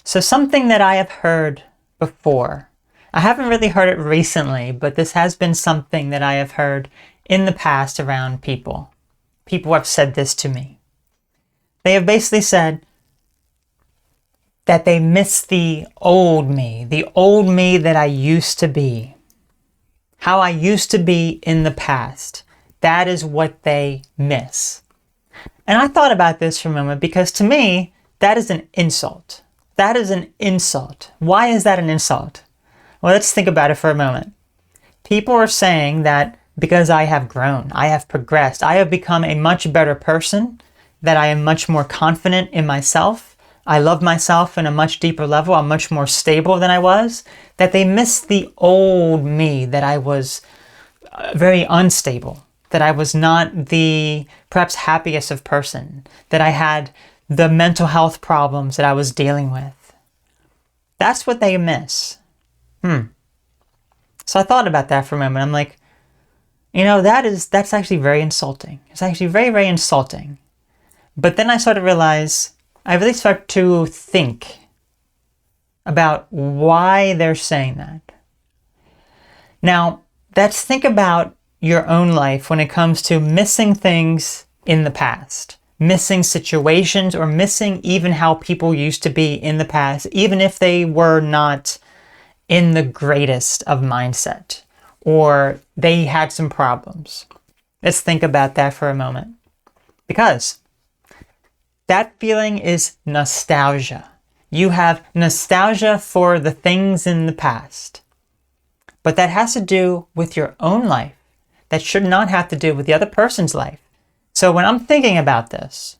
So something that I have heard before, I haven't really heard it recently, but this has been something that I have heard in the past around people. People have said this to me. They have basically said that they miss the old me that I used to be. How I used to be in the past. That is what they miss. And I thought about this for a moment because to me, that is an insult. That is an insult. Why is that an insult? Well, let's think about it for a moment. People are saying that because I have grown, I have progressed, I have become a much better person, that I am much more confident in myself, I love myself in a much deeper level, I'm much more stable than I was, that they miss the old me, that I was very unstable, that I was not the perhaps happiest of person, that I had the mental health problems that I was dealing with. That's what they miss. So I thought about that for a moment. I'm like, that's actually very insulting. It's actually very, very insulting. But then I started to realize, I really start to think about why they're saying that. Now, let's think about your own life when it comes to missing things in the past. Missing situations or missing even how people used to be in the past, even if they were not in the greatest of mindset or they had some problems. Let's think about that for a moment. Because that feeling is nostalgia. You have nostalgia for the things in the past. But that has to do with your own life. That should not have to do with the other person's life. So when I'm thinking about this,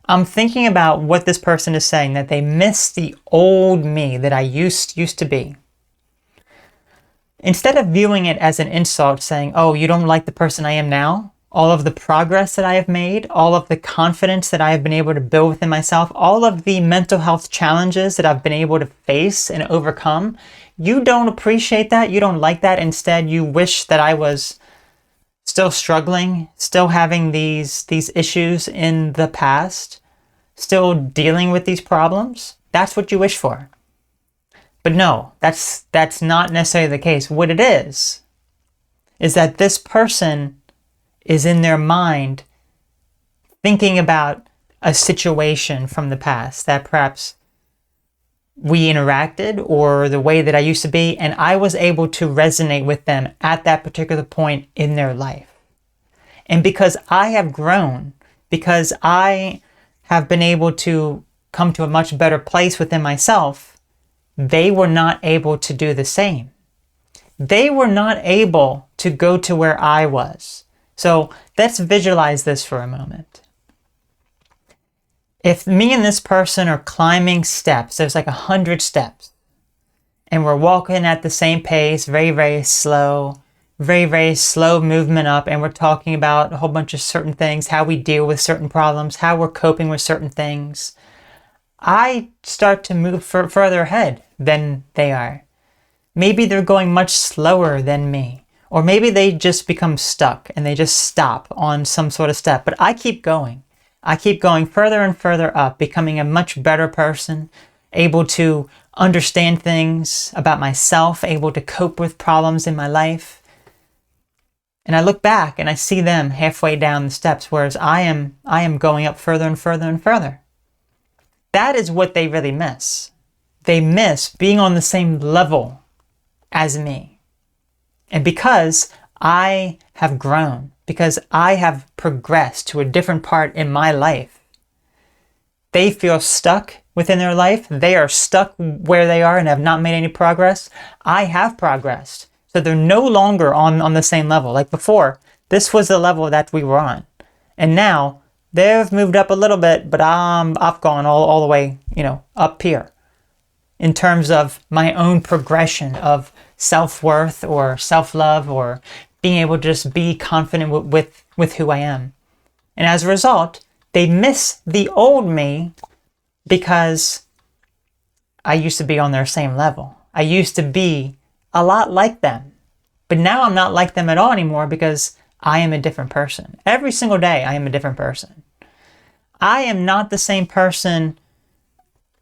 I'm thinking about what this person is saying, that they miss the old me that I used to be. Instead of viewing it as an insult, saying, oh, you don't like the person I am now, all of the progress that I have made, all of the confidence that I have been able to build within myself, all of the mental health challenges that I've been able to face and overcome, you don't appreciate that, you don't like that. Instead, you wish that I was still struggling, still having these issues in the past, still dealing with these problems. That's what you wish for. But no, that's not necessarily the case. What it is that this person is in their mind thinking about a situation from the past that perhaps we interacted or the way that I used to be, and I was able to resonate with them at that particular point in their life. And because I have grown, because I have been able to come to a much better place within myself, they were not able to do the same. They were not able to go to where I was. So let's visualize this for a moment. If me and this person are climbing steps, there's like 100 steps, and we're walking at the same pace, very, very slow movement up, and we're talking about a whole bunch of certain things, how we deal with certain problems, how we're coping with certain things. I start to move further ahead than they are. Maybe they're going much slower than me. Or maybe they just become stuck and they just stop on some sort of step. But I keep going. I keep going further and further up, becoming a much better person, able to understand things about myself, able to cope with problems in my life. And I look back and I see them halfway down the steps, whereas I am going up further and further and further. That is what they really miss. They miss being on the same level as me. And because I have grown, because I have progressed to a different part in my life, they feel stuck within their life. They are stuck where they are and have not made any progress. I have progressed. So they're no longer on the same level. Like before, this was the level that we were on. And now they've moved up a little bit, but I've gone all the way, up here in terms of my own progression of self-worth or self-love or being able to just be confident with who I am. And as a result, they miss the old me because I used to be on their same level. I used to be a lot like them. But now I'm not like them at all anymore because I am a different person. Every single day I am a different person. I am not the same person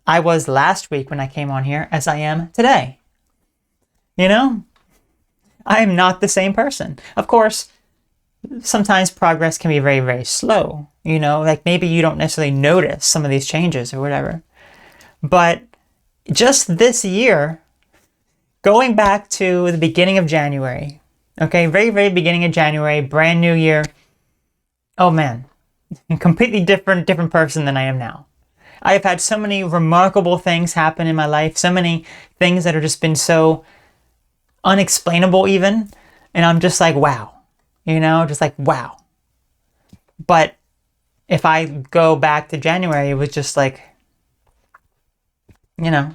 I was last week when I came on here as I am today. You know, I am not the same person. Of course, sometimes progress can be very, very slow. You know, like maybe you don't necessarily notice some of these changes or whatever. But just this year, going back to the beginning of January, okay, very, very beginning of January, brand new year. Oh man, completely different person than I am now. I have had so many remarkable things happen in my life, so many things that have just been so unexplainable even. And I'm just like, wow, you know, just like, wow. But if I go back to January, it was just like, you know,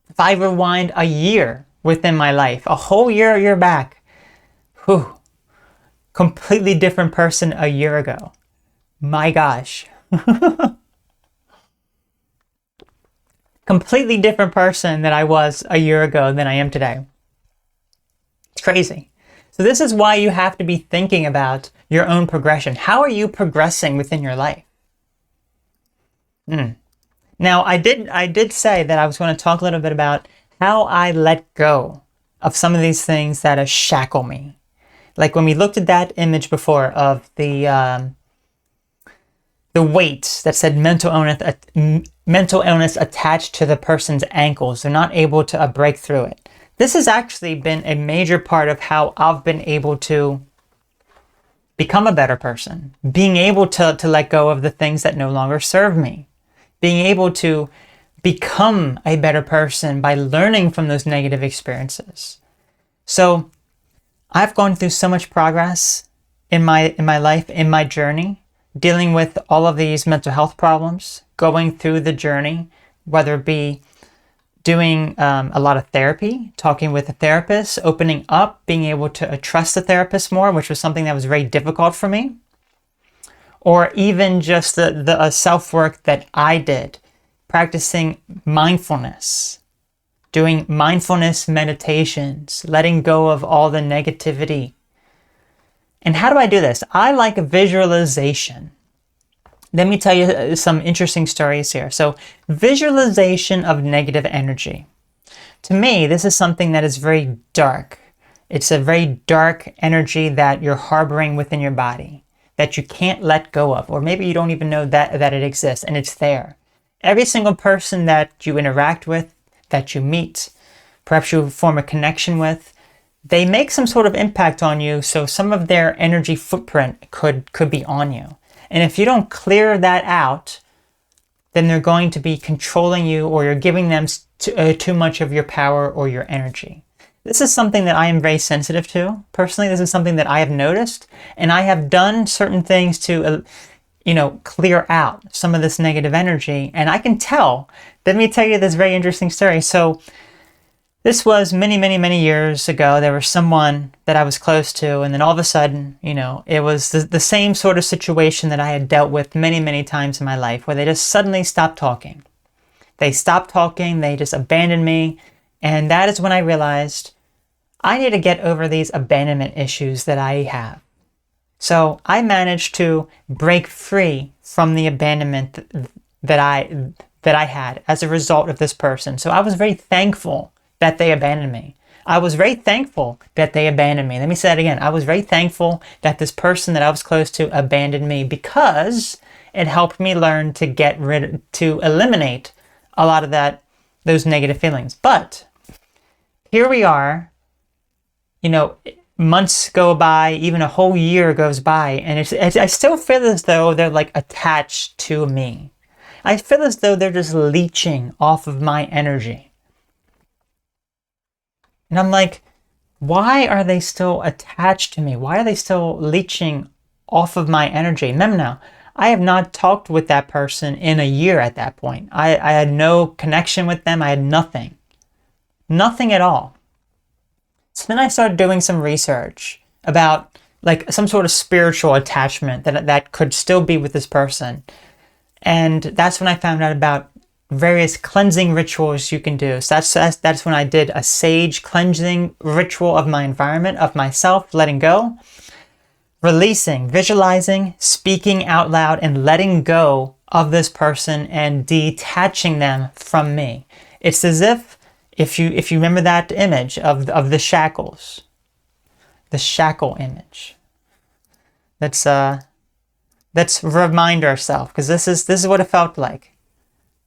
if I rewind a year within my life, a whole year back, whew, completely different person a year ago. My gosh. Completely different person that I was a year ago than I am today. It's crazy. So this is why you have to be thinking about your own progression. How are you progressing within your life? Now, I did say that I was going to talk a little bit about how I let go of some of these things that shackle me. Like when we looked at that image before of the weight that said mental illness attached to the person's ankles. They're not able to break through it. This has actually been a major part of how I've been able to become a better person. Being able to let go of the things that no longer serve me. Being able to become a better person by learning from those negative experiences. So I've gone through so much progress in my life, in my journey, dealing with all of these mental health problems, going through the journey, whether it be doing a lot of therapy, talking with a therapist, opening up, being able to trust the therapist more, which was something that was very difficult for me, or even just the self-work that I did, practicing mindfulness, doing mindfulness meditations, letting go of all the negativity. And how do I do this? I like a visualization. Let me tell you some interesting stories here. So, visualization of negative energy. To me, this is something that is very dark. It's a very dark energy that you're harboring within your body that you can't let go of, or maybe you don't even know that it exists and it's there. Every single person that you interact with, that you meet, perhaps you form a connection with, they make some sort of impact on you, so some of their energy footprint could be on you. And if you don't clear that out, then they're going to be controlling you, or you're giving them too much of your power or your energy. This is something that I am very sensitive to. Personally, this is something that I have noticed, and I have done certain things to, clear out some of this negative energy. And I can tell. Let me tell you this very interesting story. So this was many, many, many years ago. There was someone that I was close to, and then all of a sudden, it was the same sort of situation that I had dealt with many, many times in my life, where they just suddenly stopped talking. They stopped talking, they just abandoned me, and that is when I realized I need to get over these abandonment issues that I have. So I managed to break free from the abandonment that I had as a result of this person. So I was very thankful that they abandoned me. I was very thankful that they abandoned me. Let me say that again. I was very thankful that this person that I was close to abandoned me, because it helped me learn to eliminate a lot of those negative feelings. But here we are, months go by, even a whole year goes by, and I still feel as though they're like attached to me. I feel as though they're just leeching off of my energy. And I'm like, why are they still attached to me? Why are they still leeching off of my energy? Remember now, I have not talked with that person in a year at that point. I had no connection with them. I had nothing. Nothing at all. So then I started doing some research about like some sort of spiritual attachment that could still be with this person. And that's when I found out about various cleansing rituals you can do. So that's when I did a sage cleansing ritual of my environment, of myself, letting go, releasing, visualizing, speaking out loud, and letting go of this person and detaching them from me. It's as if you remember that image of the shackles, the shackle image. Let's remind ourselves, because this is what it felt like.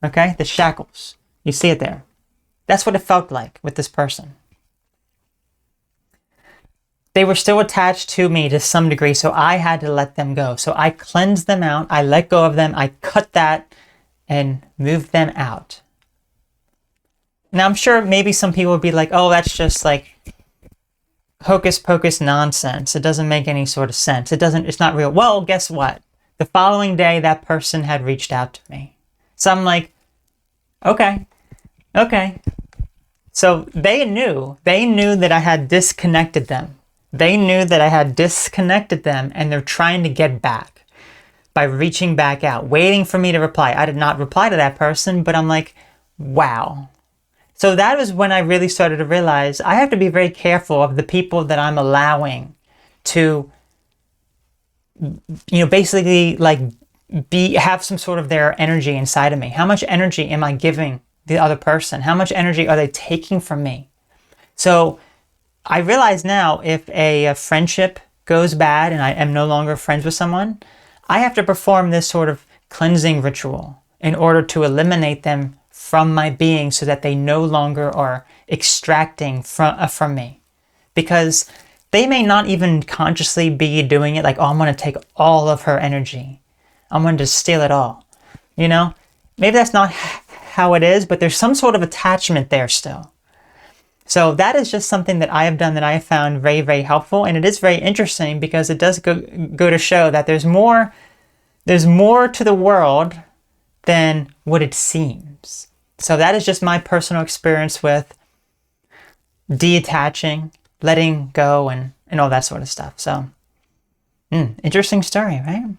Okay, the shackles. You see it there. That's what it felt like with this person. They were still attached to me to some degree, so I had to let them go. So I cleansed them out, I let go of them, I cut that and moved them out. Now I'm sure maybe some people would be like, oh, that's just like hocus pocus nonsense. It doesn't make any sort of sense. It's not real. Well, guess what? The following day, that person had reached out to me. So I'm like, okay. So they knew that I had disconnected them. They knew that I had disconnected them, and they're trying to get back by reaching back out, waiting for me to reply. I did not reply to that person, but I'm like, wow. So that was when I really started to realize I have to be very careful of the people that I'm allowing to, basically like have some sort of their energy inside of me. How much energy am I giving the other person? How much energy are they taking from me? So I realize now, if a friendship goes bad and I am no longer friends with someone, I have to perform this sort of cleansing ritual in order to eliminate them from my being so that they no longer are extracting from me. Because they may not even consciously be doing it like, oh, I'm going to take all of her energy. I'm going to steal it all. Maybe that's not how it is, but there's some sort of attachment there still. So that is just something that I have done that I have found very, very helpful. And it is very interesting because it does go to show that there's more to the world than what it seems. So that is just my personal experience with detaching, letting go, and all that sort of stuff. So, interesting story, right?